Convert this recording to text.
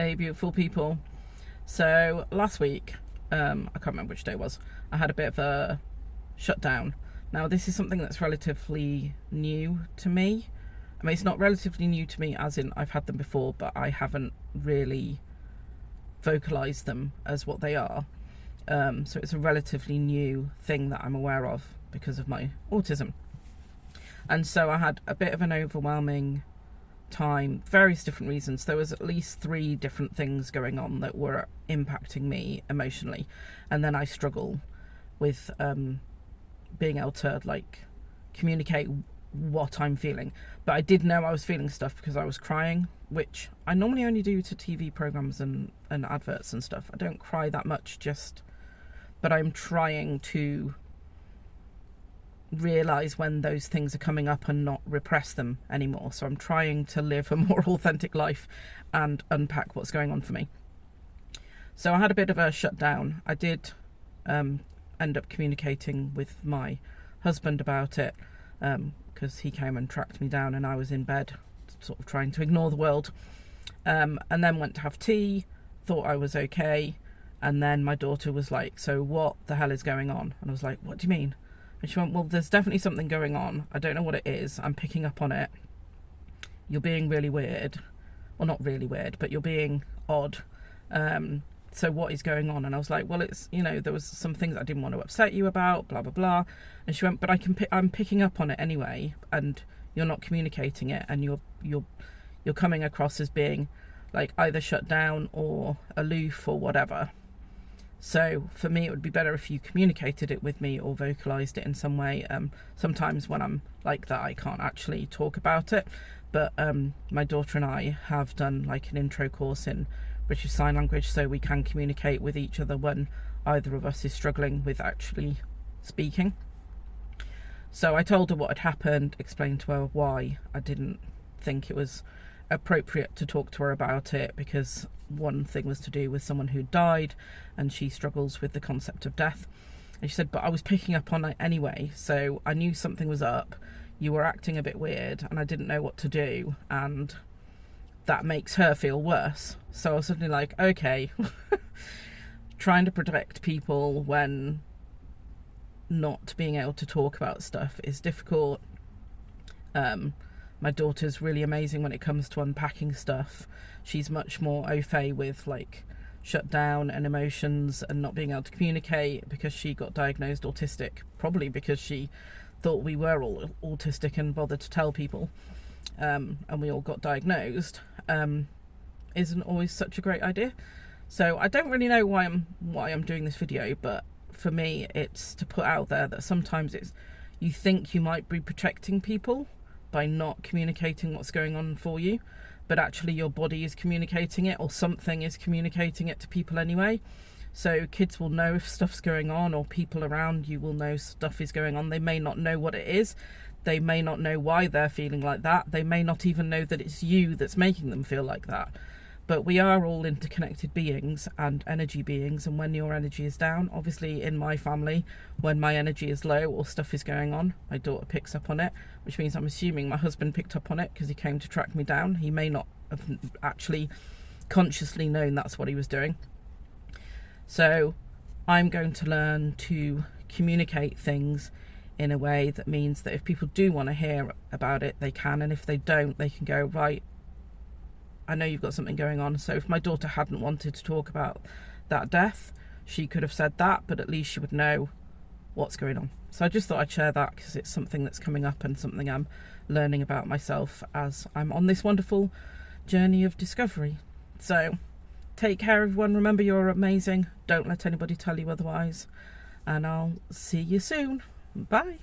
Hey beautiful people. So last week, I can't remember which day it was, I had a bit of a shutdown. Now this is something that's relatively new to me. I mean, it's not relatively new to me as in I've had them before, but I haven't really vocalised them as what they are. So it's a relatively new thing that I'm aware of because of my autism. And so I had a bit of an overwhelming time, various different reasons. There was at least 3 different things going on that were impacting me emotionally, and then I struggle with being able to communicate what I'm feeling. But I did know I was feeling stuff because I was crying, which I normally only do to TV programs and adverts and stuff. I don't cry that much, but I'm trying to realize when those things are coming up and not repress them anymore. So I'm trying to live a more authentic life and unpack what's going on for me. So I had a bit of a shutdown. I did end up communicating with my husband about it because he came and tracked me down and I was in bed sort of trying to ignore the world, and then went to have tea, thought I was okay, and then my daughter was like, so what the hell is going on? And I was like, what do you mean? And she went, well, there's definitely something going on. I don't know what it is. I'm picking up on it. You're being really weird. Well, not really weird, but you're being odd. So what is going on? And I was like, well, it's, there was some things I didn't want to upset you about, blah, blah, blah. And she went, but I'm picking up on it anyway, and you're not communicating it, and you're coming across as being like either shut down or aloof or whatever. So for me, it would be better if you communicated it with me or vocalised it in some way. Sometimes when I'm like that, I can't actually talk about it. But my daughter and I have done like an intro course in British Sign Language, so we can communicate with each other when either of us is struggling with actually speaking. So I told her what had happened, explained to her why I didn't think it was appropriate to talk to her about it, because one thing was to do with someone who died and she struggles with the concept of death. And she said, but I was picking up on it anyway, so I knew something was up. You were acting a bit weird and I didn't know what to do, and that makes her feel worse. So I was suddenly like, okay, trying to protect people when not being able to talk about stuff is difficult. My daughter's really amazing when it comes to unpacking stuff. She's much more au fait with shut down and emotions and not being able to communicate, because she got diagnosed autistic, probably because she thought we were all autistic and bothered to tell people, and we all got diagnosed. Isn't always such a great idea. So I don't really know why I'm doing this video, but for me it's to put out there that sometimes you think you might be protecting people by not communicating what's going on for you, but actually your body is communicating it, or something is communicating it to people anyway. So kids will know if stuff's going on, or people around you will know stuff is going on. They may not know what it is. They may not know why they're feeling like that. They may not even know that it's you that's making them feel like that. But we are all interconnected beings and energy beings, and when your energy is down, obviously in my family, when my energy is low or stuff is going on, my daughter picks up on it, which means I'm assuming my husband picked up on it because he came to track me down. He may not have actually consciously known that's what he was doing. So I'm going to learn to communicate things in a way that means that if people do want to hear about it, they can, and if they don't, they can go, right, I know you've got something going on. So if my daughter hadn't wanted to talk about that death, she could have said that, but at least she would know what's going on. So I just thought I'd share that because it's something that's coming up and something I'm learning about myself as I'm on this wonderful journey of discovery. So take care, everyone. Remember, you're amazing. Don't let anybody tell you otherwise. And I'll see you soon. Bye.